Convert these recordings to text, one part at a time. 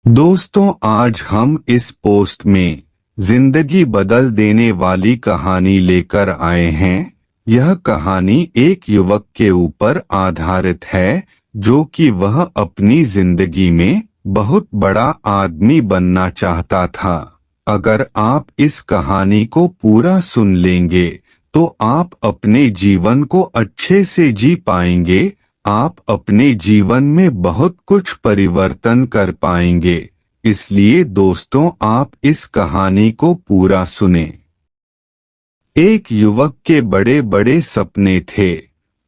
दोस्तों, आज हम इस पोस्ट में जिंदगी बदल देने वाली कहानी लेकर आए हैं। यह कहानी एक युवक के ऊपर आधारित है जो कि वह अपनी जिंदगी में बहुत बड़ा आदमी बनना चाहता था। अगर आप इस कहानी को पूरा सुन लेंगे तो आप अपने जीवन को अच्छे से जी पाएंगे। आप अपने जीवन में बहुत कुछ परिवर्तन कर पाएंगे। इसलिए दोस्तों, आप इस कहानी को पूरा सुने। एक युवक के बड़े बड़े सपने थे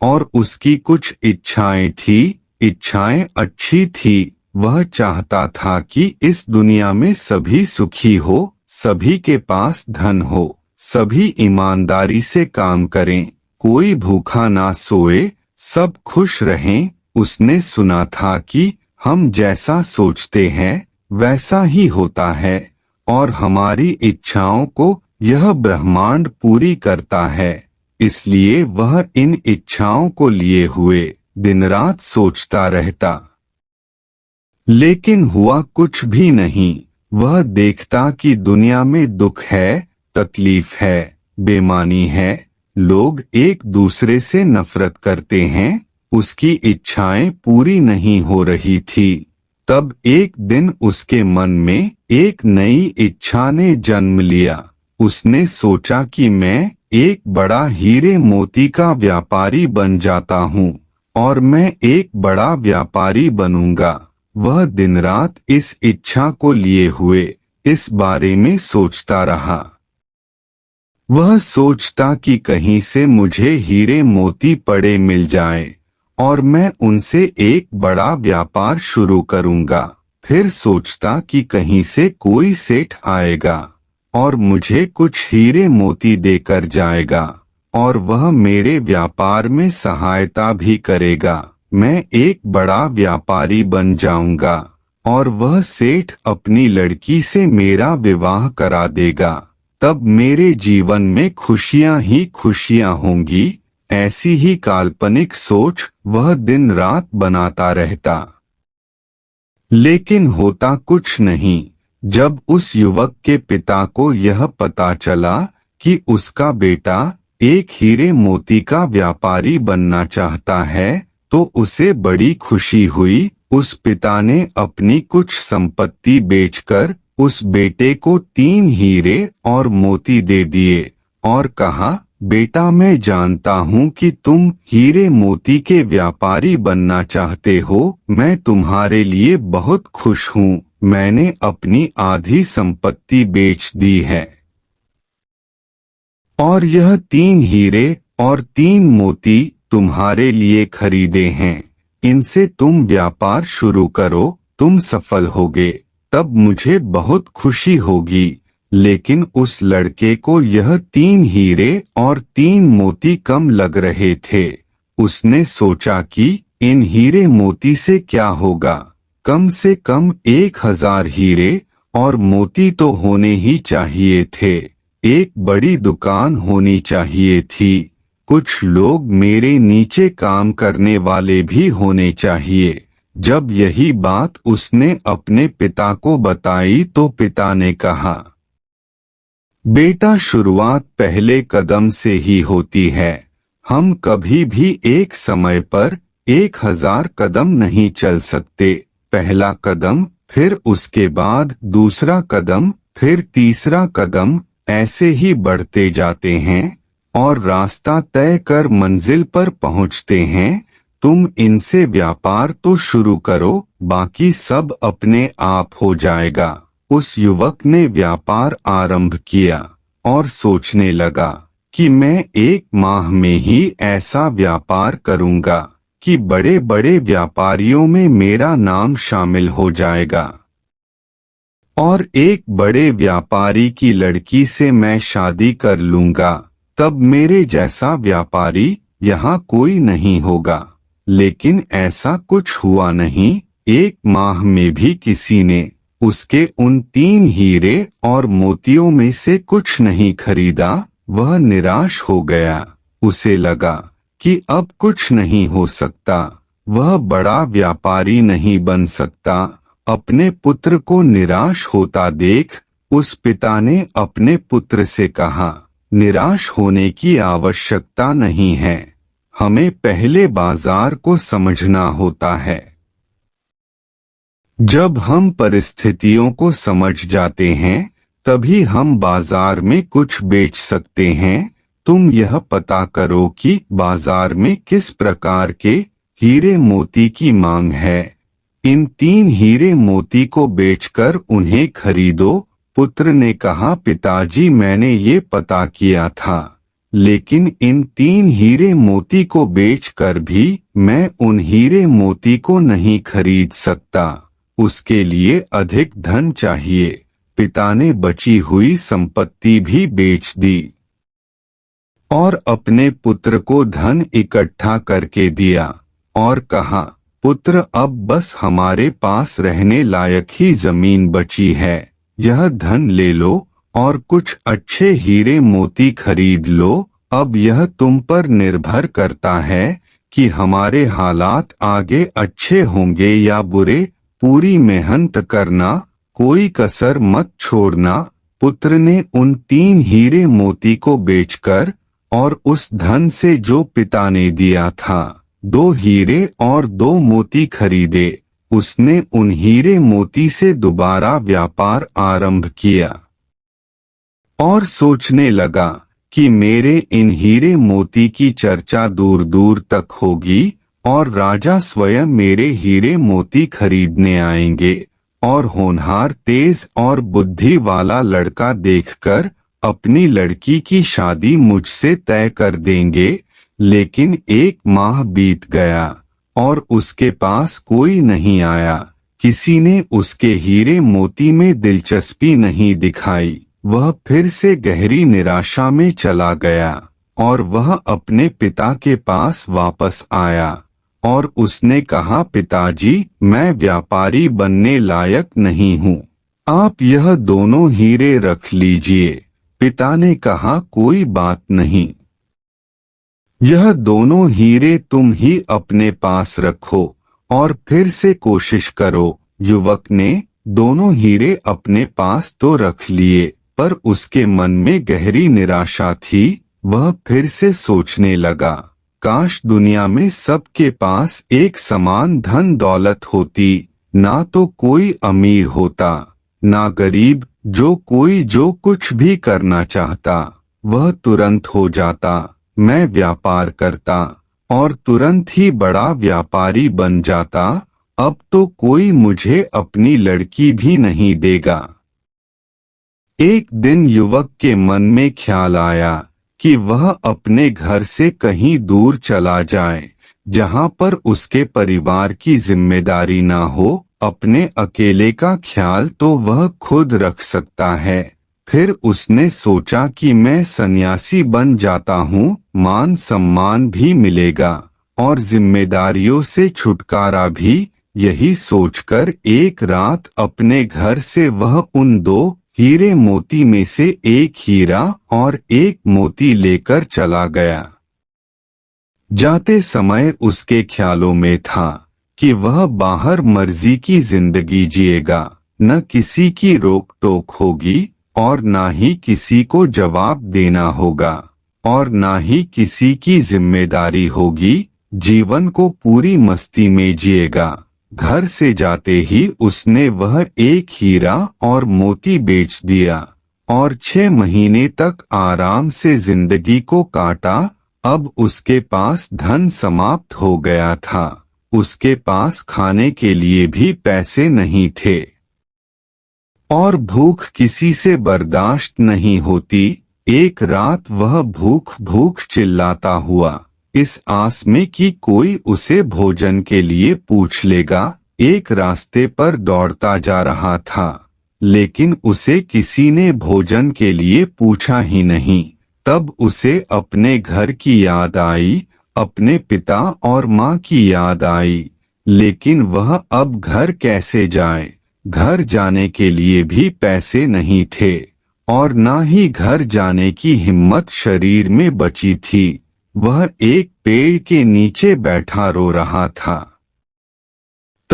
और उसकी कुछ इच्छाएं थी। इच्छाएं अच्छी थी। वह चाहता था कि इस दुनिया में सभी सुखी हो, सभी के पास धन हो, सभी ईमानदारी से काम करें, कोई भूखा ना सोए, सब खुश रहें। उसने सुना था कि हम जैसा सोचते हैं वैसा ही होता है और हमारी इच्छाओं को यह ब्रह्मांड पूरी करता है। इसलिए वह इन इच्छाओं को लिए हुए दिन रात सोचता रहता। लेकिन हुआ कुछ भी नहीं। वह देखता कि दुनिया में दुख है, तकलीफ है, बेईमानी है, लोग एक दूसरे से नफरत करते हैं। उसकी इच्छाएं पूरी नहीं हो रही थी। तब एक दिन उसके मन में एक नई इच्छा ने जन्म लिया। उसने सोचा कि मैं एक बड़ा हीरे मोती का व्यापारी बन जाता हूँ और मैं एक बड़ा व्यापारी बनूंगा। वह दिन रात इस इच्छा को लिए हुए इस बारे में सोचता रहा। वह सोचता कि कहीं से मुझे हीरे मोती पड़े मिल जाए और मैं उनसे एक बड़ा व्यापार शुरू करूंगा। फिर सोचता कि कहीं से कोई सेठ आएगा और मुझे कुछ हीरे मोती देकर जाएगा और वह मेरे व्यापार में सहायता भी करेगा। मैं एक बड़ा व्यापारी बन जाऊंगा और वह सेठ अपनी लड़की से मेरा विवाह करा देगा। तब मेरे जीवन में खुशियां ही खुशियां होंगी। ऐसी ही काल्पनिक सोच वह दिन रात बनाता रहता। लेकिन होता कुछ नहीं। जब उस युवक के पिता को यह पता चला कि उसका बेटा एक हीरे मोती का व्यापारी बनना चाहता है तो उसे बड़ी खुशी हुई। उस पिता ने अपनी कुछ संपत्ति बेचकर उस बेटे को 3 हीरे और मोती दे दिए और कहा, बेटा, मैं जानता हूँ कि तुम हीरे मोती के व्यापारी बनना चाहते हो। मैं तुम्हारे लिए बहुत खुश हूँ। मैंने अपनी आधी संपत्ति बेच दी है और यह 3 हीरे और 3 मोती तुम्हारे लिए खरीदे हैं। इनसे तुम व्यापार शुरू करो, तुम सफल होगे, तब मुझे बहुत खुशी होगी। लेकिन उस लड़के को यह 3 हीरे और 3 मोती कम लग रहे थे। उसने सोचा कि इन हीरे मोती से क्या होगा। कम से कम 1000 हीरे और मोती तो होने ही चाहिए थे। एक बड़ी दुकान होनी चाहिए थी। कुछ लोग मेरे नीचे काम करने वाले भी होने चाहिए। जब यही बात उसने अपने पिता को बताई तो पिता ने कहा, बेटा, शुरुआत पहले कदम से ही होती है। हम कभी भी एक समय पर 1000 कदम नहीं चल सकते। पहला कदम, फिर उसके बाद दूसरा कदम, फिर तीसरा कदम, ऐसे ही बढ़ते जाते हैं और रास्ता तय कर मंजिल पर पहुंचते हैं। तुम इनसे व्यापार तो शुरू करो, बाकी सब अपने आप हो जाएगा। उस युवक ने व्यापार आरंभ किया और सोचने लगा कि मैं 1 माह में ही ऐसा व्यापार करूंगा कि बड़े बड़े व्यापारियों में मेरा नाम शामिल हो जाएगा और एक बड़े व्यापारी की लड़की से मैं शादी कर लूंगा। तब मेरे जैसा व्यापारी यहाँ कोई नहीं होगा। लेकिन ऐसा कुछ हुआ नहीं। 1 माह में भी किसी ने उसके उन 3 हीरे और मोतियों में से कुछ नहीं खरीदा। वह निराश हो गया। उसे लगा कि अब कुछ नहीं हो सकता। वह बड़ा व्यापारी नहीं बन सकता अपने पुत्र को निराश होता देख उस पिता ने अपने पुत्र से कहा, निराश होने की आवश्यकता नहीं है, हमें पहले बाजार को समझना होता है। जब हम परिस्थितियों को समझ जाते हैं तभी हम बाजार में कुछ बेच सकते हैं। तुम यह पता करो कि बाजार में किस प्रकार के हीरे मोती की मांग है। इन 3 हीरे मोती को बेचकर उन्हें खरीदो। पुत्र ने कहा, पिताजी मैंने ये पता किया था, लेकिन इन 3 हीरे मोती को बेचकर भी मैं उन हीरे मोती को नहीं खरीद सकता, उसके लिए अधिक धन चाहिए। पिता ने बची हुई संपत्ति भी बेच दी और अपने पुत्र को धन इकट्ठा करके दिया और कहा, पुत्र अब बस हमारे पास रहने लायक ही जमीन बची है, यह धन ले लो और कुछ अच्छे हीरे मोती खरीद लो। अब यह तुम पर निर्भर करता है कि हमारे हालात आगे अच्छे होंगे या बुरे। पूरी मेहनत करना, कोई कसर मत छोड़ना। पुत्र ने उन 3 हीरे मोती को बेचकर और उस धन से जो पिता ने दिया था 2 हीरे और 2 मोती खरीदे। उसने उन हीरे मोती से दोबारा व्यापार आरंभ किया और सोचने लगा कि मेरे इन हीरे मोती की चर्चा दूर दूर तक होगी और राजा स्वयं मेरे हीरे मोती खरीदने आएंगे और होनहार, तेज और बुद्धि वाला लड़का देखकर अपनी लड़की की शादी मुझसे तय कर देंगे। लेकिन 1 माह बीत गया और उसके पास कोई नहीं आया। किसी ने उसके हीरे मोती में दिलचस्पी नहीं दिखाई। वह फिर से गहरी निराशा में चला गया और वह अपने पिता के पास वापस आया और उसने कहा, पिताजी मैं व्यापारी बनने लायक नहीं हूँ, आप यह दोनों हीरे रख लीजिए। पिता ने कहा, कोई बात नहीं, यह दोनों हीरे तुम ही अपने पास रखो और फिर से कोशिश करो। युवक ने दोनों हीरे अपने पास तो रख लिए, पर उसके मन में गहरी निराशा थी। वह फिर से सोचने लगा, काश दुनिया में सबके पास एक समान धन दौलत होती, ना तो कोई अमीर होता ना गरीब। जो कोई जो कुछ भी करना चाहता वह तुरंत हो जाता। मैं व्यापार करता और तुरंत ही बड़ा व्यापारी बन जाता। अब तो कोई मुझे अपनी लड़की भी नहीं देगा। एक दिन युवक के मन में ख्याल आया कि वह अपने घर से कहीं दूर चला जाए, जहां पर उसके परिवार की जिम्मेदारी ना हो। अपने अकेले का ख्याल तो वह खुद रख सकता है। फिर उसने सोचा कि मैं सन्यासी बन जाता हूँ, मान सम्मान भी मिलेगा और जिम्मेदारियों से छुटकारा भी। यही सोचकर एक रात अपने घर से वह उन 2 हीरे मोती में से 1 हीरा और 1 मोती लेकर चला गया। जाते समय उसके ख्यालों में था कि वह बाहर मर्जी की जिंदगी जिएगा, न किसी की रोक टोक होगी और ना ही किसी को जवाब देना होगा और ना ही किसी की जिम्मेदारी होगी। जीवन को पूरी मस्ती में जिएगा। घर से जाते ही उसने वह 1 हीरा और मोती बेच दिया और 6 महीने तक आराम से जिंदगी को काटा। अब उसके पास धन समाप्त हो गया था। उसके पास खाने के लिए भी पैसे नहीं थे और भूख किसी से बर्दाश्त नहीं होती। एक रात वह भूख भूख चिल्लाता हुआ, इस आस में कि कोई उसे भोजन के लिए पूछ लेगा, एक रास्ते पर दौड़ता जा रहा था, लेकिन उसे किसी ने भोजन के लिए पूछा ही नहीं। तब उसे अपने घर की याद आई, अपने पिता और माँ की याद आई, लेकिन वह अब घर कैसे जाए। घर जाने के लिए भी पैसे नहीं थे और ना ही घर जाने की हिम्मत शरीर में बची थी। वह एक पेड़ के नीचे बैठा रो रहा था।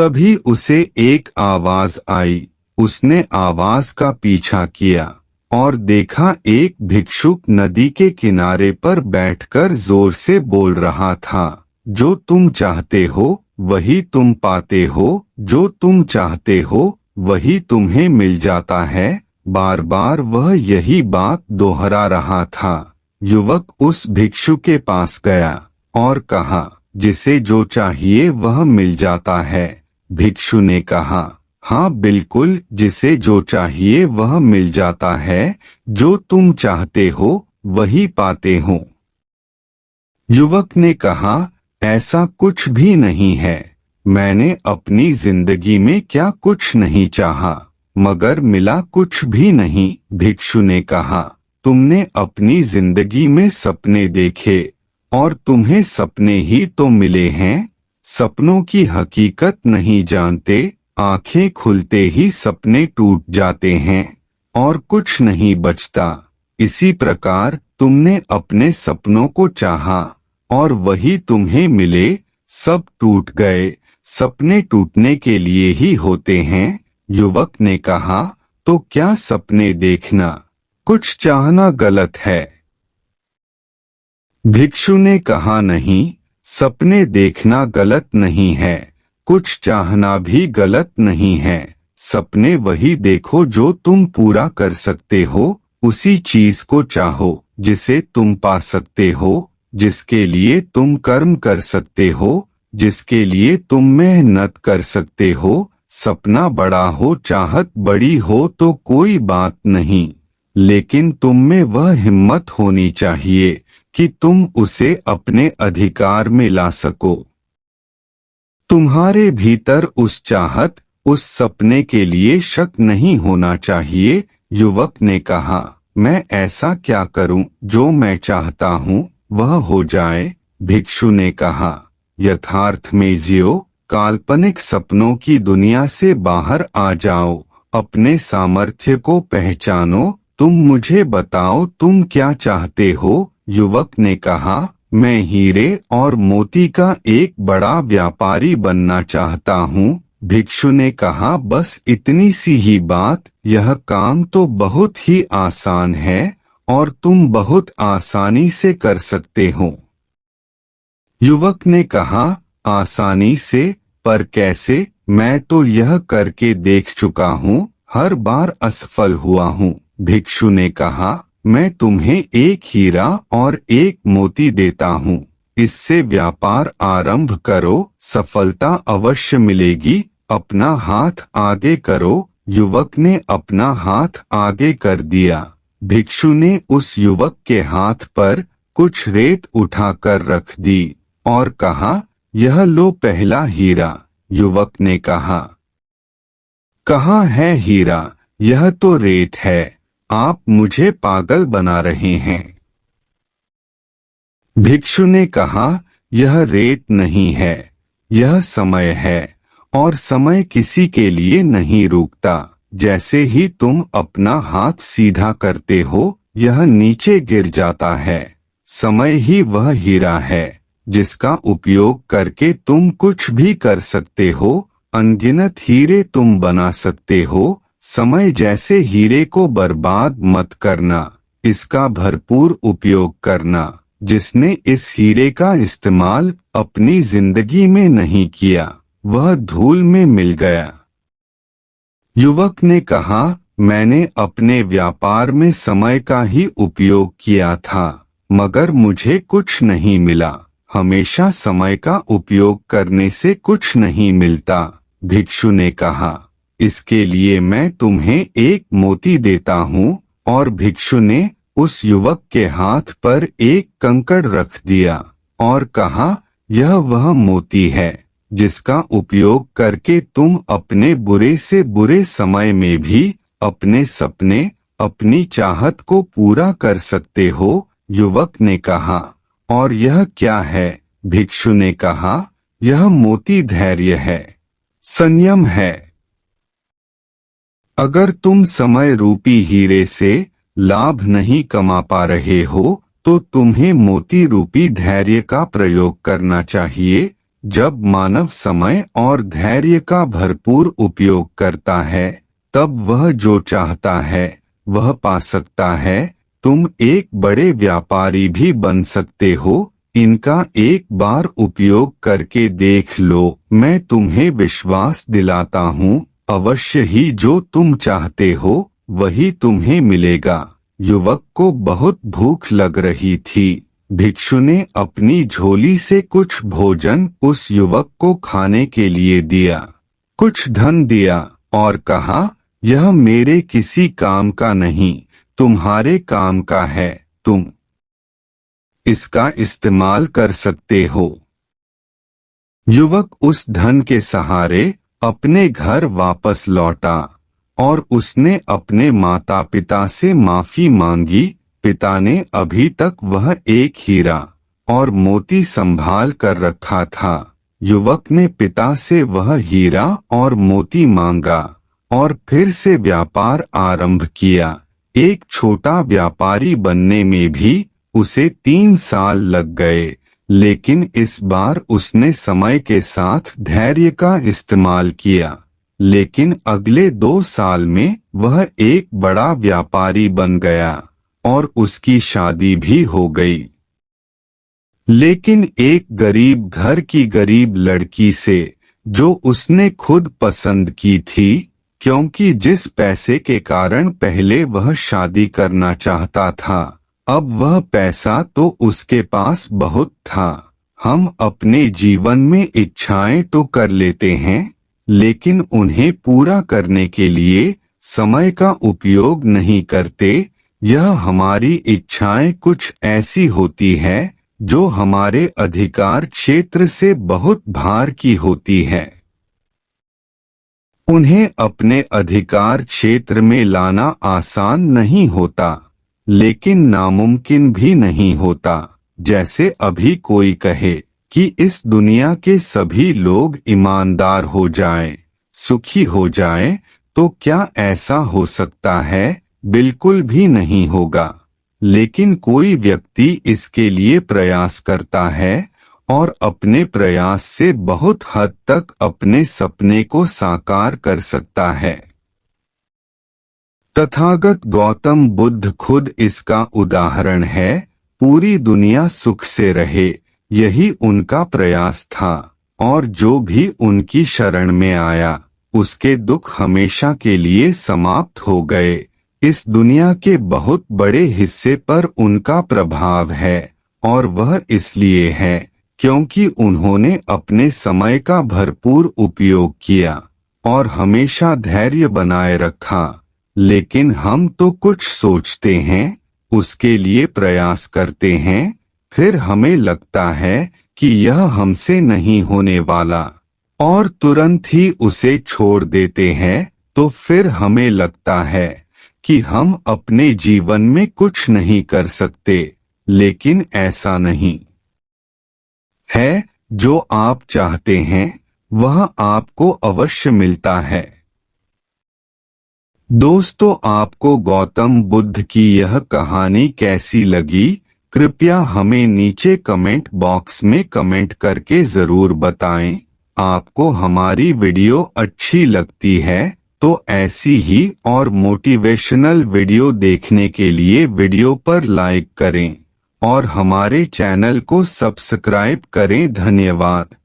तभी उसे एक आवाज आई। उसने आवाज का पीछा किया और देखा एक भिक्षुक नदी के किनारे पर बैठकर जोर से बोल रहा था, जो तुम चाहते हो वही तुम पाते हो, जो तुम चाहते हो वही तुम्हें मिल जाता है। बार बार वह यही बात दोहरा रहा था। युवक उस भिक्षु के पास गया और कहा, जिसे जो चाहिए वह मिल जाता है। भिक्षु ने कहा, हाँ बिल्कुल, जिसे जो चाहिए वह मिल जाता है, जो तुम चाहते हो वही पाते हो। युवक ने कहा, ऐसा कुछ भी नहीं है। मैंने अपनी जिंदगी में क्या कुछ नहीं चाहा, मगर मिला कुछ भी नहीं। भिक्षु ने कहा, तुमने अपनी जिंदगी में सपने देखे और तुम्हें सपने ही तो मिले हैं। सपनों की हकीकत नहीं जानते, आंखें खुलते ही सपने टूट जाते हैं और कुछ नहीं बचता। इसी प्रकार तुमने अपने सपनों को चाहा और वही तुम्हें मिले, सब टूट गए। सपने टूटने के लिए ही होते हैं। युवक ने कहा, तो क्या सपने देखना, कुछ चाहना गलत है? भिक्षु ने कहा, नहीं, सपने देखना गलत नहीं है, कुछ चाहना भी गलत नहीं है। सपने वही देखो जो तुम पूरा कर सकते हो, उसी चीज को चाहो जिसे तुम पा सकते हो, जिसके लिए तुम कर्म कर सकते हो, जिसके लिए तुम मेहनत कर सकते हो। सपना बड़ा हो, चाहत बड़ी हो तो कोई बात नहीं, लेकिन तुम में वह हिम्मत होनी चाहिए कि तुम उसे अपने अधिकार में ला सको। तुम्हारे भीतर उस चाहत, उस सपने के लिए शक नहीं होना चाहिए। युवक ने कहा, मैं ऐसा क्या करूं जो मैं चाहता हूं वह हो जाए? भिक्षु ने कहा, यथार्थ में जियो, काल्पनिक सपनों की दुनिया से बाहर आ जाओ, अपने सामर्थ्य को पहचानो। तुम मुझे बताओ तुम क्या चाहते हो? युवक ने कहा, मैं हीरे और मोती का एक बड़ा व्यापारी बनना चाहता हूँ। भिक्षु ने कहा, बस इतनी सी ही बात, यह काम तो बहुत ही आसान है और तुम बहुत आसानी से कर सकते हो। युवक ने कहा, आसानी से? पर कैसे? मैं तो यह करके देख चुका हूँ, हर बार असफल हुआ हूँ। भिक्षु ने कहा, मैं तुम्हें एक हीरा और एक मोती देता हूँ, इससे व्यापार आरंभ करो, सफलता अवश्य मिलेगी। अपना हाथ आगे करो। युवक ने अपना हाथ आगे कर दिया। भिक्षु ने उस युवक के हाथ पर कुछ रेत उठाकर रख दी और कहा, यह लो पहला हीरा। युवक ने कहा, कहाँ है हीरा? यह तो रेत है, आप मुझे पागल बना रहे हैं। भिक्षु ने कहा, यह रेत नहीं है, यह समय है और समय किसी के लिए नहीं रुकता। जैसे ही तुम अपना हाथ सीधा करते हो, यह नीचे गिर जाता है। समय ही वह हीरा है जिसका उपयोग करके तुम कुछ भी कर सकते हो। अनगिनत हीरे तुम बना सकते हो। समय जैसे हीरे को बर्बाद मत करना, इसका भरपूर उपयोग करना। जिसने इस हीरे का इस्तेमाल अपनी जिंदगी में नहीं किया, वह धूल में मिल गया। युवक ने कहा, मैंने अपने व्यापार में समय का ही उपयोग किया था, मगर मुझे कुछ नहीं मिला। हमेशा समय का उपयोग करने से कुछ नहीं मिलता। भिक्षु ने कहा, इसके लिए मैं तुम्हें एक मोती देता हूँ। और भिक्षु ने उस युवक के हाथ पर एक कंकड़ रख दिया और कहा, यह वह मोती है जिसका उपयोग करके तुम अपने बुरे से बुरे समय में भी अपने सपने, अपनी चाहत को पूरा कर सकते हो। युवक ने कहा, और यह क्या है? भिक्षु ने कहा, यह मोती धैर्य है, संयम है। अगर तुम समय रूपी हीरे से लाभ नहीं कमा पा रहे हो, तो तुम्हें मोती रूपी धैर्य का प्रयोग करना चाहिए। जब मानव समय और धैर्य का भरपूर उपयोग करता है तब वह जो चाहता है वह पा सकता है। तुम एक बड़े व्यापारी भी बन सकते हो। इनका एक बार उपयोग करके देख लो। मैं तुम्हें विश्वास दिलाता हूँ, अवश्य ही जो तुम चाहते हो वही तुम्हें मिलेगा। युवक को बहुत भूख लग रही थी। भिक्षु ने अपनी झोली से कुछ भोजन उस युवक को खाने के लिए दिया, कुछ धन दिया और कहा, यह मेरे किसी काम का नहीं, तुम्हारे काम का है, तुम इसका इस्तेमाल कर सकते हो। युवक उस धन के सहारे अपने घर वापस लौटा और उसने अपने माता पिता से माफी मांगी। पिता ने अभी तक वह एक हीरा और मोती संभाल कर रखा था। युवक ने पिता से वह हीरा और मोती मांगा और फिर से व्यापार आरंभ किया। एक छोटा व्यापारी बनने में भी उसे 3 साल लग गए, लेकिन इस बार उसने समय के साथ धैर्य का इस्तेमाल किया। लेकिन अगले 2 साल में वह एक बड़ा व्यापारी बन गया और उसकी शादी भी हो गई। लेकिन एक गरीब घर की गरीब लड़की से, जो उसने खुद पसंद की थी, क्योंकि जिस पैसे के कारण पहले वह शादी करना चाहता था, अब वह पैसा तो उसके पास बहुत था। हम अपने जीवन में इच्छाएं तो कर लेते हैं, लेकिन उन्हें पूरा करने के लिए समय का उपयोग नहीं करते। यह हमारी इच्छाएं कुछ ऐसी होती है जो हमारे अधिकार क्षेत्र से बहुत बाहर की होती है। उन्हें अपने अधिकार क्षेत्र में लाना आसान नहीं होता, लेकिन नामुमकिन भी नहीं होता। जैसे अभी कोई कहे कि इस दुनिया के सभी लोग ईमानदार हो जाएं, सुखी हो जाएं, तो क्या ऐसा हो सकता है? बिल्कुल भी नहीं होगा। लेकिन कोई व्यक्ति इसके लिए प्रयास करता है और अपने प्रयास से बहुत हद तक अपने सपने को साकार कर सकता है। तथागत गौतम बुद्ध खुद इसका उदाहरण है। पूरी दुनिया सुख से रहे, यही उनका प्रयास था, और जो भी उनकी शरण में आया उसके दुख हमेशा के लिए समाप्त हो गए। इस दुनिया के बहुत बड़े हिस्से पर उनका प्रभाव है, और वह इसलिए है क्योंकि उन्होंने अपने समय का भरपूर उपयोग किया और हमेशा धैर्य बनाए रखा। लेकिन हम तो कुछ सोचते हैं, उसके लिए प्रयास करते हैं, फिर हमें लगता है कि यह हमसे नहीं होने वाला और तुरंत ही उसे छोड़ देते हैं। तो फिर हमें लगता है कि हम अपने जीवन में कुछ नहीं कर सकते, लेकिन ऐसा नहीं है। जो आप चाहते हैं वह आपको अवश्य मिलता है। दोस्तों, आपको गौतम बुद्ध की यह कहानी कैसी लगी? कृपया हमें नीचे कमेंट बॉक्स में कमेंट करके जरूर बताएं। आपको हमारी वीडियो अच्छी लगती है तो ऐसी ही और मोटिवेशनल वीडियो देखने के लिए वीडियो पर लाइक करें और हमारे चैनल को सब्सक्राइब करें। धन्यवाद।